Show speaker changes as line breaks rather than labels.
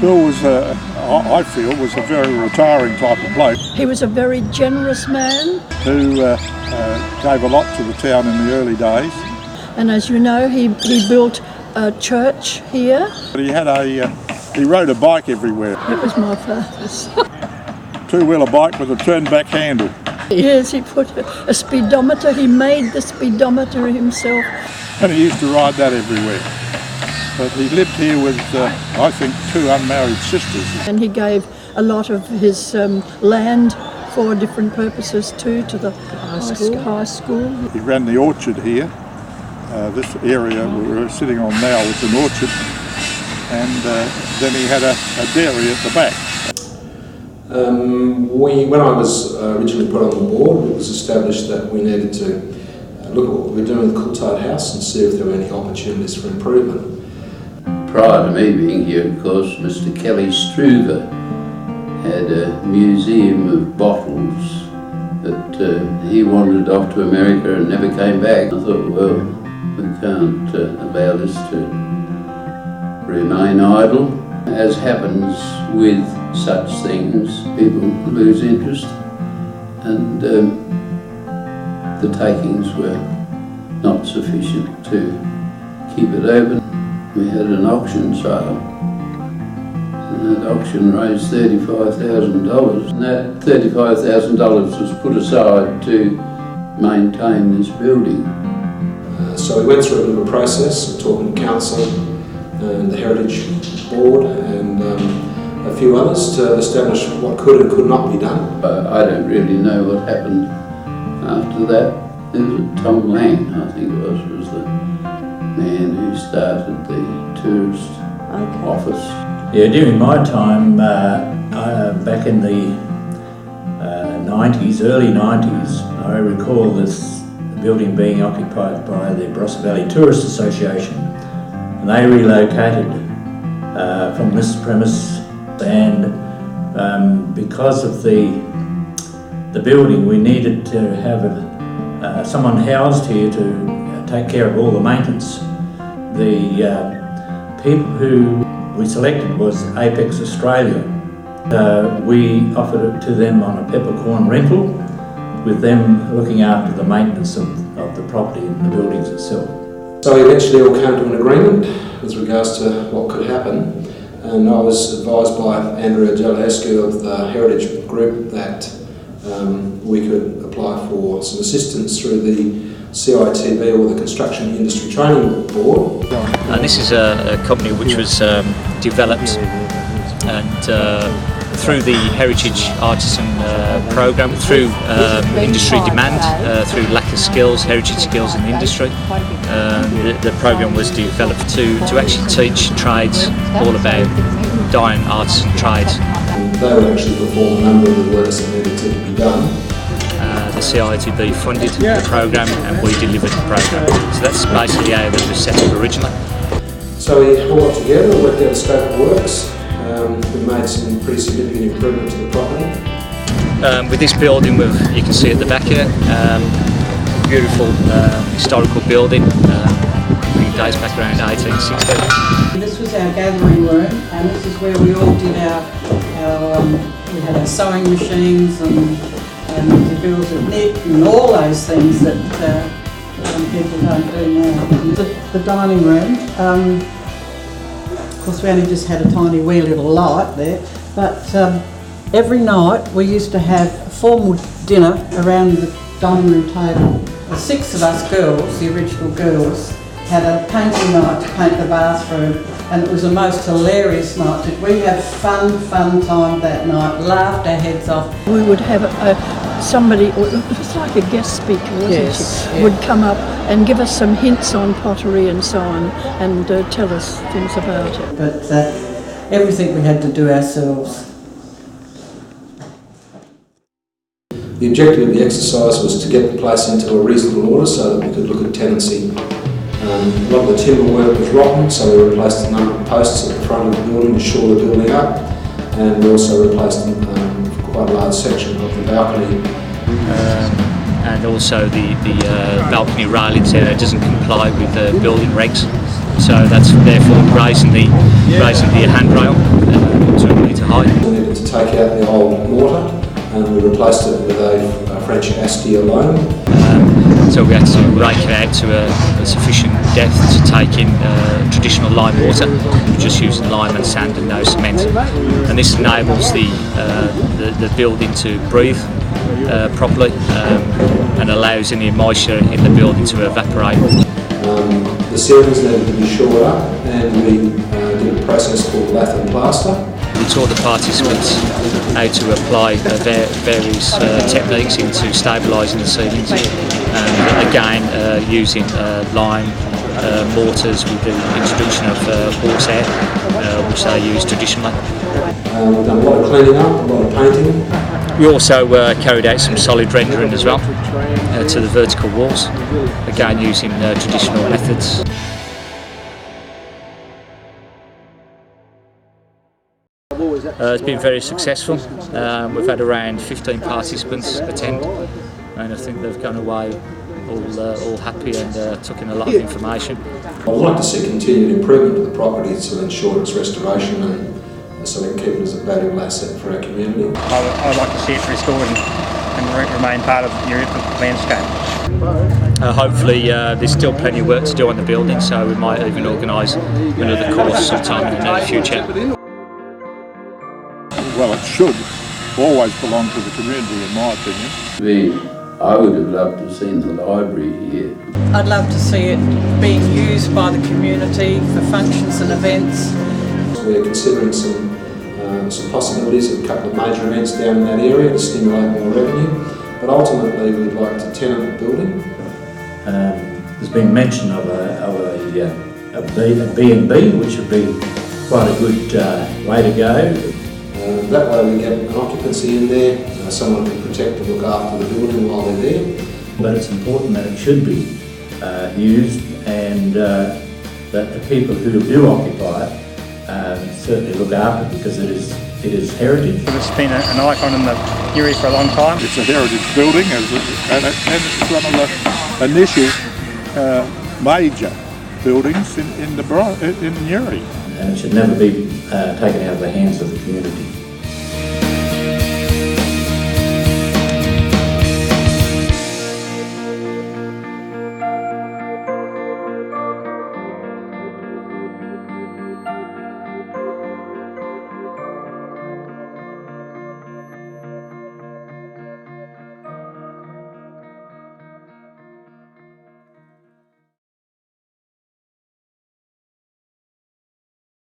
Bill was, I feel, was a very retiring type of bloke.
He was a very generous man
who gave a lot to the town in the early days.
And as you know, he built a church here.
But he rode a bike everywhere.
It was my father's.
Two-wheeler bike with a turn-back handle.
Yes, he put a speedometer. He made the speedometer himself.
And he used to ride that everywhere. But he lived here with, I think, 2 unmarried sisters.
And he gave a lot of his land for different purposes too, to the high school.
He ran the orchard here. This area we're sitting on now was an orchard. And then he had a dairy at the back.
When I was originally put on the board, it was established that we needed to look at what we were doing with Coulthard House and see if there were any opportunities for improvement.
Prior to me being here, of course, Mr. Kelly Struver had a museum of bottles that he wandered off to America and never came back. I thought, well, we can't allow this to remain idle. As happens with such things, people lose interest, and the takings were not sufficient to keep it open. We had an auction sale, and that auction raised $35,000, and that $35,000 was put aside to maintain this building.
So we went through a bit of a process of talking to council and the Heritage Board and a few others to establish what could and could not be done.
I don't really know what happened after that. There was Tom Lang, I think it was the man who started the tourist office.
Yeah, during my time, back in the 90s, early 90s, I recall this building being occupied by the Barossa Valley Tourist Association, and they relocated from this premise, and because of the building, we needed to have someone housed here to take care of all the maintenance. The people who we selected was Apex Australia. We offered it to them on a peppercorn rental, with them looking after the maintenance of the property and the buildings itself.
So we eventually all came to an agreement with regards to what could happen, and I was advised by Andrea Jalescu of the Heritage Group that we could apply for some assistance through the CITB, or the Construction Industry Training Board.
This is a company which was developed and through the Heritage Artisan Programme, through industry demand, through lack of skills, heritage skills in the industry. The programme was developed to actually teach trades all about dying artisan trades.
They would actually perform a number of the works that needed to be done.
The CITB funded the programme and we delivered the programme. So that's basically how it was set up originally.
So we all got together, worked out the scope of works. We made some pretty significant improvement to the property.
With this building, you can see at the back here, beautiful historical building. It dates back around 1860.
This was our gathering room, and this is where we all did our we had our sewing machines and the bills of knit and all those things that people don't do now. The dining room. Of course, we only just had a tiny wee little light there, but every night we used to have a formal dinner around the dining room table. The 6 of us girls, the original girls, had a painting night to paint the bathroom, and it was the most hilarious night. Did we have fun time that night, laughed our heads off.
We would have somebody, it was like a guest speaker, wasn't she? Would come up and give us some hints on pottery and so on, and tell us things about it.
But everything we had to do ourselves.
The objective of the exercise was to get the place into a reasonable order so that we could look at tenancy. A lot of the timber work was rotten, so we replaced a number of posts at the front of the building to shore the building up, and we also replaced quite a large section of the balcony.
And also the balcony railings doesn't comply with the building regs. So that's therefore raising the handrail to a metre height.
We needed to take out the old mortar and we replaced it with a French Astia loam.
So we had to rake it out to a sufficient depth to take in traditional lime mortar, just using lime and sand and no cement. And this enables the building to breathe properly and allows any moisture in the building to evaporate.
The ceilings needed to be shored up and we did a process called lath and plaster.
We taught the participants how to apply various techniques into stabilising the ceilings, and again using lime mortars with the introduction of horsehair, which they use traditionally.
We've done a lot of cleaning up, a lot of painting.
We also carried out some solid rendering as well to the vertical walls, again using traditional methods. It's been very successful. We've had around 15 participants attend, and I think they've gone away all happy and took in a lot of information.
I'd like to see continued improvement to the property to ensure its restoration and so we can keep it as a valuable asset for our community.
I'd like to see it restored and remain part of the Nuriootpa landscape.
Hopefully there's still plenty of work to do on the building, so we might even organise another course sometime in the near future.
Well, it should always belong to the community, in my opinion.
I would have loved to have seen the library here.
I'd love to see it being used by the community for functions and events.
We're considering some possibilities of a couple of major events down in that area to stimulate more revenue, but ultimately we'd like to tenant the building.
There's been mention of a B&B, which would be quite a good way to go.
That way we get an occupancy in there, someone can protect and look after the building while they're there.
But it's important that it should be used, and that the people who do occupy it certainly look after it, because it is heritage.
It's been an icon in the area for a long time.
It's a heritage building and it's one of the initial major buildings in Newry.
And it should never be taken out of the hands of the community.